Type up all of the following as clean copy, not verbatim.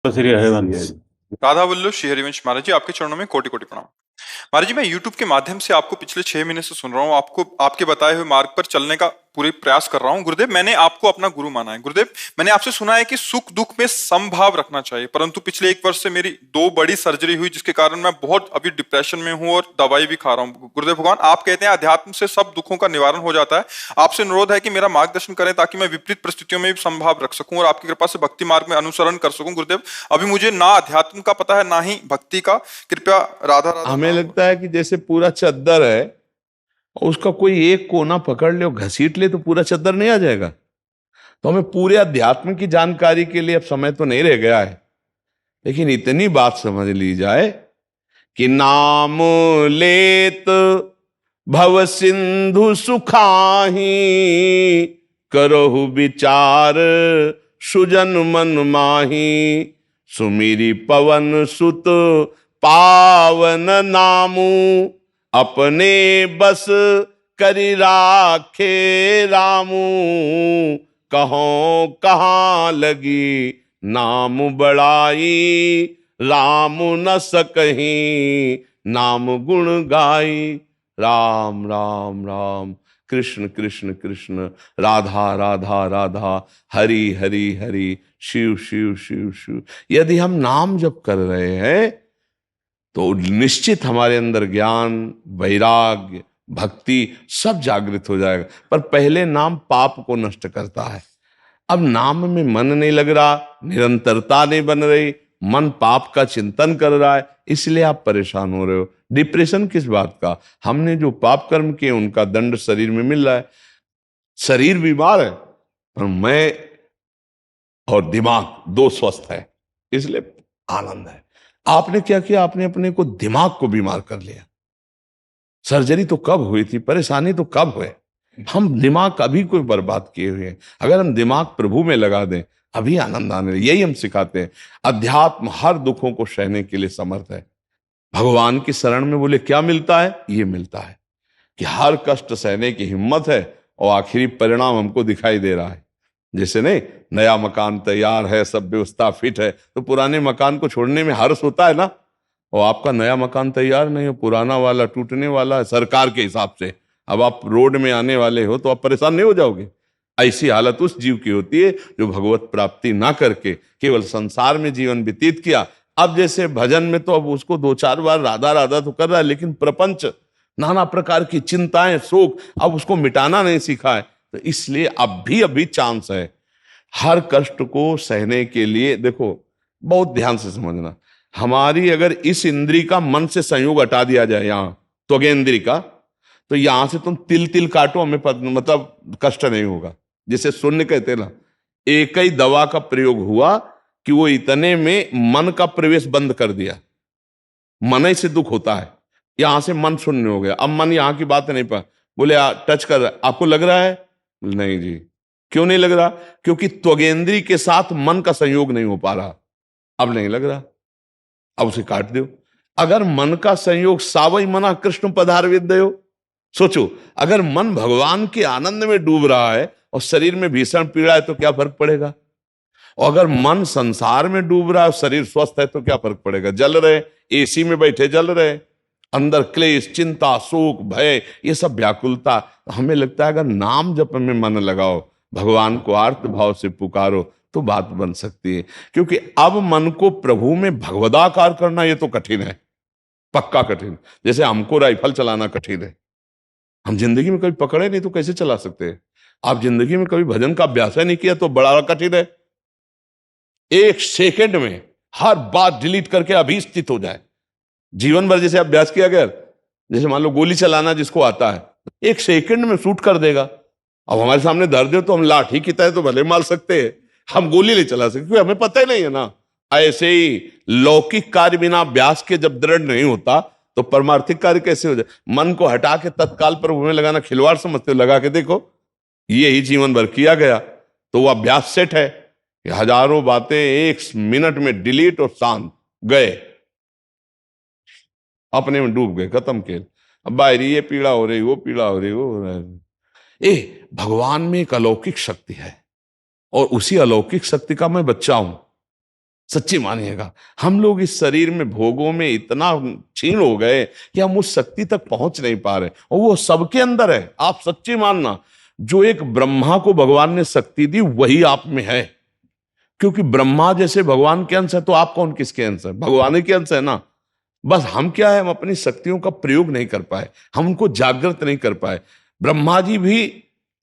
श्री हरिवंश। राधा वल्लभ श्री हरिवंश महाराज जी, आपके चरणों में कोटि कोटि प्रणाम। महाराज जी, मैं YouTube के माध्यम से आपको पिछले 6 महीने से सुन रहा हूँ, आपको आपके बताए हुए मार्ग पर चलने का पूरे प्रयास कर रहा हूँ। गुरुदेव, मैंने आपको अपना गुरु माना है। गुरुदेव, मैंने आपसे सुना है कि सुख दुख में समभाव रखना चाहिए, परंतु पिछले 1 वर्ष से मेरी 2 बड़ी सर्जरी हुई, जिसके कारण मैं बहुत अभी डिप्रेशन में हूँ और दवाई भी खा रहा हूँ। गुरुदेव भगवान, आप कहते हैं अध्यात्म से सब दुखों का निवारण हो जाता है। आपसे अनुरोध है कि मेरा मार्गदर्शन करें ताकि मैं विपरीत परिस्थितियों में भी समभाव रख सकूं और आपकी कृपा से भक्ति मार्ग में अनुसरण कर सकूं। गुरुदेव, अभी मुझे ना अध्यात्म का पता है ना ही भक्ति का। कृपया राधा राधा। हमें लगता है कि जैसे पूरा चद्दर है, उसका कोई एक कोना पकड़ ले और घसीट ले तो पूरा चद्दर नहीं आ जाएगा। तो हमें पूरे अध्यात्म की जानकारी के लिए अब समय तो नहीं रह गया है, लेकिन इतनी बात समझ ली जाए कि नाम लेत भव सिंधु सुखाही, करहु विचार सुजन मन माही, सुमिरी पवन सुत पावन नामू, अपने बस करि राखे रामू, कहो कहाँ लगी नाम बड़ाई, राम न सकहीं नाम गुण गाई। राम राम राम, कृष्ण कृष्ण कृष्ण, राधा राधा राधा, हरि हरि हरि, शिव शिव शिव शिव। यदि हम नाम जप कर रहे हैं तो निश्चित हमारे अंदर ज्ञान, वैराग्य, भक्ति सब जागृत हो जाएगा। पर पहले नाम पाप को नष्ट करता है। अब नाम में मन नहीं लग रहा, निरंतरता नहीं बन रही, मन पाप का चिंतन कर रहा है, इसलिए आप परेशान हो रहे हो। डिप्रेशन किस बात का? हमने जो पाप कर्म किए उनका दंड शरीर में मिल रहा है। शरीर बीमार है पर मैं और दिमाग दो स्वस्थ है, इसलिए आनंद है। आपने क्या किया? आपने अपने को दिमाग को बीमार कर लिया। सर्जरी तो कब हुई थी, परेशानी तो कब हुए? हम दिमाग अभी कोई बर्बाद किए हुए हैं। अगर हम दिमाग प्रभु में लगा दें अभी आनंद आने। यही हम सिखाते हैं। अध्यात्म हर दुखों को सहने के लिए समर्थ है। भगवान की शरण में बोले क्या मिलता है? ये मिलता है कि हर कष्ट सहने की हिम्मत है और आखिरी परिणाम हमको दिखाई दे रहा है। जैसे नहीं, नया मकान तैयार है, सब व्यवस्था फिट है, तो पुराने मकान को छोड़ने में हर्ष होता है ना। और आपका नया मकान तैयार नहीं हो, पुराना वाला टूटने वाला है सरकार के हिसाब से, अब आप रोड में आने वाले हो, तो आप परेशान नहीं हो जाओगे? ऐसी हालत उस जीव की होती है जो भगवत प्राप्ति ना करके केवल संसार में जीवन व्यतीत किया। अब जैसे भजन में तो अब उसको 2-4 बार राधा राधा तो कर रहा है, लेकिन प्रपंच, नाना प्रकार की चिंताएं, शोक, अब उसको मिटाना नहीं सीखा है। तो इसलिए अब भी अभी चांस है। हर कष्ट को सहने के लिए देखो, बहुत ध्यान से समझना, हमारी अगर इस इंद्री का मन से संयोग हटा दिया जाए, यहां त्वगेंद्री का, तो यहां से तुम तिल तिल काटो, हमें मतलब कष्ट नहीं होगा। जैसे शून्य कहते ना, एक ही दवा का प्रयोग हुआ कि वो इतने में मन का प्रवेश बंद कर दिया। मन ही से दुख होता है। यहां से मन शून्य हो गया। अब मन यहां की बात नहीं पा, बोले टच कर रहा, आपको लग रहा है? नहीं जी। क्यों नहीं लग रहा? क्योंकि त्वगेंद्री के साथ मन का संयोग नहीं हो पा रहा। अब नहीं लग रहा, अब उसे काट दो। अगर मन का संयोग सावई मना कृष्ण पधार विद्यो, सोचो, अगर मन भगवान के आनंद में डूब रहा है और शरीर में भीषण पीड़ा है तो क्या फर्क पड़ेगा? और अगर मन संसार में डूब रहा है और शरीर स्वस्थ है तो क्या फर्क पड़ेगा? जल रहे, एसी में बैठे जल रहे, अंदर क्लेश, चिंता, शोक, भय, ये सब व्याकुलता। हमें लगता है अगर नाम जप में मन लगाओ, भगवान को आर्त भाव से पुकारो, तो बात बन सकती है। क्योंकि अब मन को प्रभु में भगवदाकार करना ये तो कठिन है, पक्का कठिन। जैसे हमको राइफल चलाना कठिन है, हम जिंदगी में कभी पकड़े नहीं तो कैसे चला सकते हैं? आप जिंदगी में कभी भजन का अभ्यास ही नहीं किया तो बड़ा कठिन है। 1 सेकंड में हर बात डिलीट करके अभी स्थित हो जाए। जीवन भर जैसे अभ्यास किया गया, जैसे मान लो गोली चलाना जिसको आता है, 1 सेकंड में शूट कर देगा। अब हमारे सामने धर दे तो हम लाठी की तरह तो भले मार सकते हैं, हम गोली नहीं चला सकते क्योंकि हमें पता ही नहीं है ना। ऐसे ही लौकिक कार्य बिना अभ्यास के जब दृढ़ नहीं होता तो परमार्थिक कार्य कैसे हो जाए? मन को हटा के तत्काल प्रभु में लगाना खिलवाड़ समझते हो? लगा के देखो, यही जीवन भर किया गया तो वो अभ्यास सेट है। हजारों बातें 1 मिनट में डिलीट और शांत, गए, अपने में डूब गए, खत्म खेल। अब बाहरी ये पीड़ा हो रही, वो पीड़ा हो रही, वो हो रहा है। भगवान में एक अलौकिक शक्ति है और उसी अलौकिक शक्ति का मैं बच्चा हूं। सच्ची मानिएगा। हम लोग इस शरीर में भोगों में इतना क्षीण हो गए कि हम उस शक्ति तक पहुंच नहीं पा रहे, और वो सबके अंदर है। आप सच्ची मानना, जो एक ब्रह्मा को भगवान ने शक्ति दी वही आप में है, क्योंकि ब्रह्मा जैसे भगवान के अंश है तो आप कौन किसके अंश है? भगवान ही के अंश है ना। बस हम क्या है, हम अपनी शक्तियों का प्रयोग नहीं कर पाए, हम उनको जागृत नहीं कर पाए। ब्रह्मा जी भी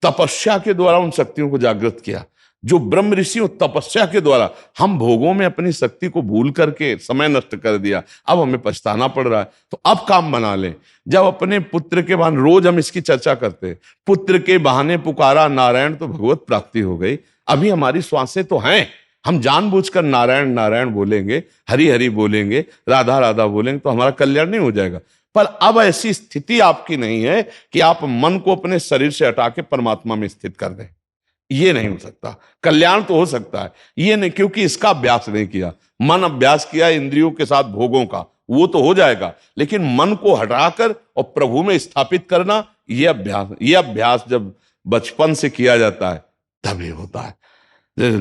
तपस्या के द्वारा उन शक्तियों को जागृत किया, जो ब्रह्म ऋषियों तपस्या के द्वारा। हम भोगों में अपनी शक्ति को भूल करके समय नष्ट कर दिया, अब हमें पछताना पड़ रहा है। तो अब काम बना लें। जब अपने पुत्र के बहाने, रोज हम इसकी चर्चा करते हैं, पुत्र के बहाने पुकारा नारायण तो भगवत प्राप्ति हो गई। अभी हमारी श्वासें तो हैं, हम जानबूझकर नारायण नारायण बोलेंगे, हरि हरि बोलेंगे, राधा राधा बोलेंगे तो हमारा कल्याण नहीं हो जाएगा। पर अब ऐसी स्थिति आपकी नहीं है कि आप मन को अपने शरीर से हटा के परमात्मा में स्थित कर दें। ये नहीं हो सकता। कल्याण तो हो सकता है, ये नहीं, क्योंकि इसका अभ्यास नहीं किया। मन अभ्यास किया इंद्रियों के साथ भोगों का, वो तो हो जाएगा, लेकिन मन को हटाकर और प्रभु में स्थापित करना, ये अभ्यास जब बचपन से किया जाता है तभी होता है।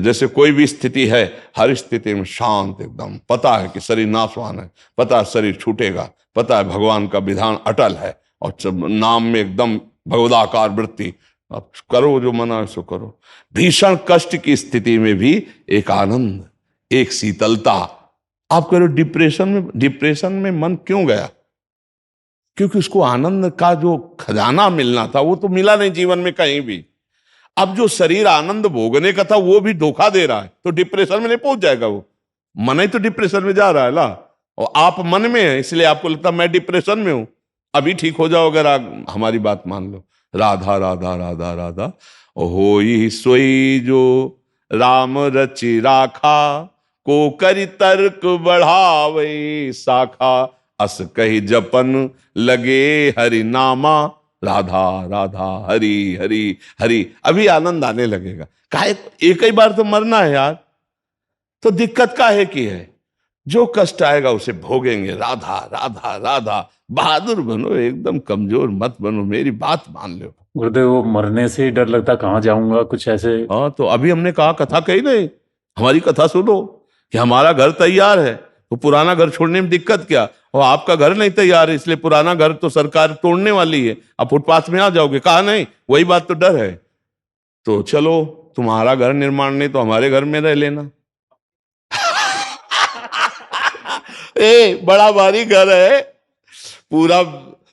जैसे कोई भी स्थिति है, हर स्थिति में शांत एकदम, पता है कि शरीर नाशवान है, पता है शरीर छूटेगा, पता है भगवान का विधान अटल है, और नाम में एकदम भगवदाकार वृत्ति। अब करो जो मना सो करो। भीषण कष्ट की स्थिति में भी एक आनंद, एक शीतलता। आप करो डिप्रेशन में मन क्यों गया? क्योंकि उसको आनंद का जो खजाना मिलना था वो तो मिला नहीं जीवन में कहीं भी। अब जो शरीर आनंद भोगने का था वो भी धोखा दे रहा है, तो डिप्रेशन में नहीं पहुंच जाएगा वो। मन ही तो डिप्रेशन में जा रहा है ना, और आप मन में है, इसलिए आपको लगता मैं डिप्रेशन में हूं। अभी ठीक हो जाओ अगर आप हमारी बात मान लो। राधा राधा राधा राधा होई सोई जो राम रचि राखा, को करि तर्क बढ़ावे शाखा, अस कही जपन लगे हरि नामा, राधा राधा हरि हरि हरि। अभी आनंद आने लगेगा। काहे एक ही बार तो मरना है यार, तो दिक्कत काहे की है? जो कष्ट आएगा उसे भोगेंगे। राधा राधा राधा। बहादुर बनो, एकदम कमजोर मत बनो, मेरी बात मान लो। गुरुदेव, वो मरने से ही डर लगता, कहाँ जाऊंगा, कुछ ऐसे। हाँ, तो अभी हमने कहा कथा कही नहीं, हमारी कथा सुनो कि हमारा घर तैयार है तो पुराना घर छोड़ने में दिक्कत क्या? और आपका घर नहीं तैयार है इसलिए पुराना घर तो सरकार तोड़ने वाली है, आप फुटपाथ में आ जाओगे। कहा नहीं, वही बात तो डर है। तो चलो, तुम्हारा घर निर्माण नहीं तो हमारे घर में रह लेना। बड़ा भारी घर है, पूरा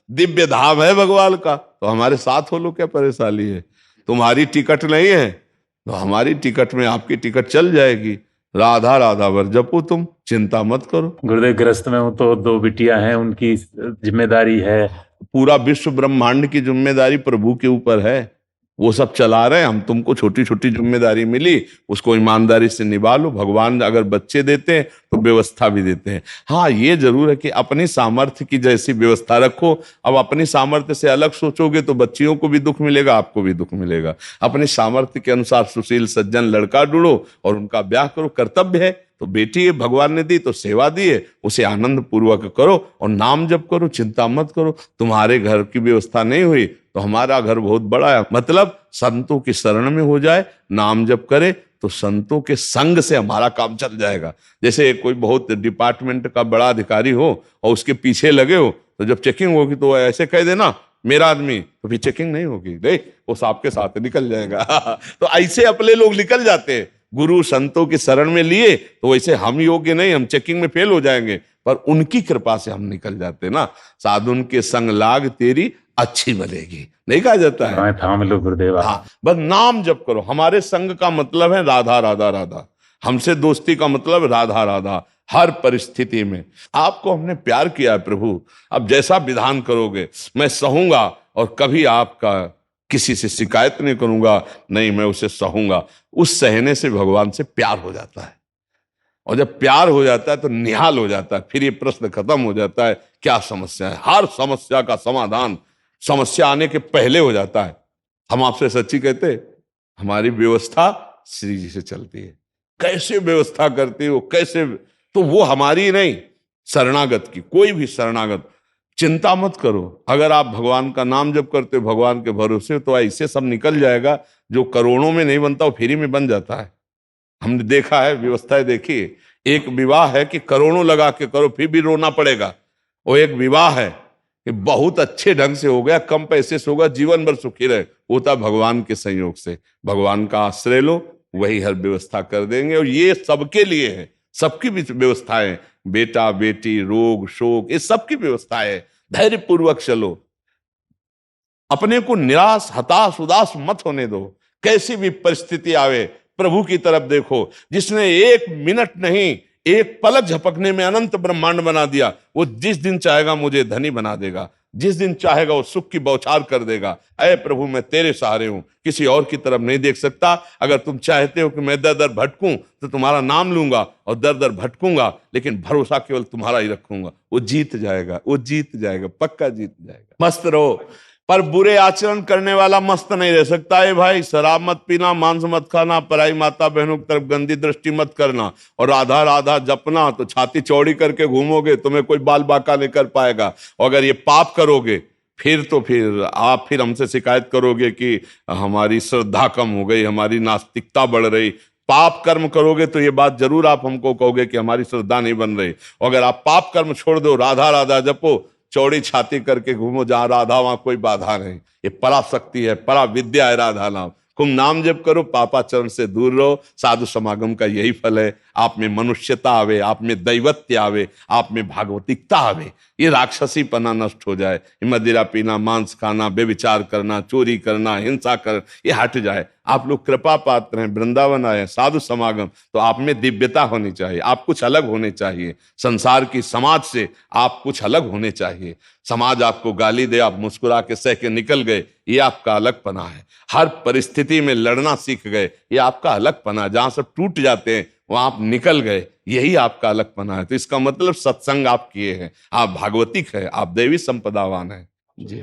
दिव्य धाम है भगवान का, तो हमारे साथ हो लो, क्या परेशानी है? तुम्हारी टिकट नहीं है तो हमारी टिकट में आपकी टिकट चल जाएगी। राधा राधा वर जपो, तुम चिंता मत करो। गुरुदेव, ग्रस्त में हूँ तो 2 बिटियां हैं, उनकी जिम्मेदारी है। पूरा विश्व ब्रह्मांड की जिम्मेदारी प्रभु के ऊपर है, वो सब चला रहे हैं। हम तुमको छोटी छोटी जिम्मेदारी मिली, उसको ईमानदारी से निभा लो। भगवान अगर बच्चे देते हैं तो व्यवस्था भी देते हैं। हाँ, ये जरूर है कि अपनी सामर्थ्य की जैसी व्यवस्था रखो। अब अपनी सामर्थ्य से अलग सोचोगे तो बच्चियों को भी दुख मिलेगा, आपको भी दुख मिलेगा। अपनी सामर्थ्य के अनुसार सुशील सज्जन लड़का ढूंढो और उनका ब्याह करो। कर्तव्य है तो बेटी भगवान ने दी तो सेवा दी है, उसे आनंद पूर्वक करो और नाम जप करो, चिंता मत करो। तुम्हारे घर की व्यवस्था नहीं हुई तो हमारा घर बहुत बड़ा है, मतलब संतों की शरण में हो जाए, नाम जप करे तो संतों के संग से हमारा काम चल जाएगा। जैसे कोई बहुत डिपार्टमेंट का बड़ा अधिकारी हो और उसके पीछे लगे हो, तो जब चेकिंग होगी तो ऐसे कह देना मेरा आदमी, तो फिर चेकिंग नहीं होगी, नहीं, वो आपके साथ निकल जाएगा। तो ऐसे अपने लोग निकल जाते हैं। गुरु संतों की शरण में लिए तो वैसे हम योग्य नहीं, हम चेकिंग में फेल हो जाएंगे, पर उनकी कृपा से हम निकल जाते ना। साधुन के संग लाग तेरी अच्छी बनेगी, नहीं कहा जाता है? थाम लो गुरुदेव। हाँ, बस नाम जप करो। हमारे संग का मतलब है राधा राधा राधा, हमसे दोस्ती का मतलब राधा राधा। हर परिस्थिति में आपको हमने प्यार किया है प्रभु, अब जैसा विधान करोगे मैं सहूंगा और कभी आपका किसी से शिकायत नहीं करूंगा, नहीं, मैं उसे सहूंगा। उस सहने से भगवान से प्यार हो जाता है, और जब प्यार हो जाता है तो निहाल हो जाता है। फिर ये प्रश्न खत्म हो जाता है, क्या समस्या है? हर समस्या का समाधान समस्या आने के पहले हो जाता है। हम आपसे सच्ची कहते, हमारी व्यवस्था श्री जी से चलती है। कैसे व्यवस्था करती हो, कैसे, तो वो हमारी नहीं, शरणागत की। कोई भी शरणागत, चिंता मत करो। अगर आप भगवान का नाम जप करते हो, भगवान के भरोसे, तो ऐसे सब निकल जाएगा। जो करोड़ों में नहीं बनता वो फ्री में बन जाता है। हमने देखा है, व्यवस्थाएं देखी। एक विवाह है कि करोड़ों लगा के करो फिर भी रोना पड़ेगा, वो एक विवाह है कि बहुत अच्छे ढंग से हो गया, कम पैसे से होगा, जीवन भर सुखी रहे, होता भगवान के संयोग से। भगवान का आश्रय लो, वही हर व्यवस्था कर देंगे। और ये सबके लिए है, सबकी व्यवस्थाएं, बेटा बेटी, रोग शोक, ये सबकी व्यवस्था है। धैर्य पूर्वक चलो, अपने को निराश हताश उदास मत होने दो। कैसी भी परिस्थिति आवे, प्रभु की तरफ देखो, जिसने एक मिनट नहीं, एक पलक झपकने में अनंत ब्रह्मांड बना दिया, वो जिस दिन चाहेगा मुझे धनी बना देगा, जिस दिन चाहेगा वो सुख की बौछार कर देगा। अरे प्रभु, मैं तेरे सहारे हूं, किसी और की तरफ नहीं देख सकता। अगर तुम चाहते हो कि मैं दर दर भटकूं तो तुम्हारा नाम लूंगा और दर दर भटकूंगा, लेकिन भरोसा केवल तुम्हारा ही रखूंगा। वो जीत जाएगा, वो जीत जाएगा, पक्का जीत जाएगा। मस्त रहो, पर बुरे आचरण करने वाला मस्त नहीं रह सकता है भाई। शराब मत पीना, मांस मत खाना, पराई माता बहनों की तरफ गंदी दृष्टि मत करना, और राधा राधा जपना। तो छाती चौड़ी करके घूमोगे, तुम्हें कोई बाल बाका नहीं कर पाएगा। और अगर ये पाप करोगे फिर आप हमसे शिकायत करोगे कि हमारी श्रद्धा कम हो गई, हमारी नास्तिकता बढ़ रही। पाप कर्म करोगे तो ये बात जरूर आप हमको कहोगे कि हमारी श्रद्धा नहीं बन रही। और अगर आप पाप कर्म छोड़ दो, राधा राधा जपो, चौड़ी छाती करके घूमो, जहां राधा वहां कोई बाधा नहीं। ये पराशक्ति है, परा विद्या है राधा नाम। खूब नाम जप करो, पापाचरण से दूर रहो। साधु समागम का यही फल है, आप में मनुष्यता आवे, आप में दैवत्य आवे, आप में भागवतिकता आवे, ये राक्षसी पना नष्ट हो जाए। मदिरा पीना, मांस खाना, बेविचार करना, चोरी करना, हिंसा करना, ये हट जाए। आप लोग कृपा पात्र हैं, वृंदावन आए, साधु समागम, तो आप में दिव्यता होनी चाहिए, आप कुछ अलग होने चाहिए। संसार की समाज से आप कुछ अलग होने चाहिए। समाज आपको गाली दे, आप मुस्कुरा के सह के निकल गए, ये आपका अलगपना है। हर परिस्थिति में लड़ना सीख गए, ये आपका अलगपना। जहां सब टूट जाते हैं वहां आप निकल गए, यही आपका अलगपना है। तो इसका मतलब सत्संग आप किए हैं, आप भागवतिक है, आप देवी संपदावान है जी।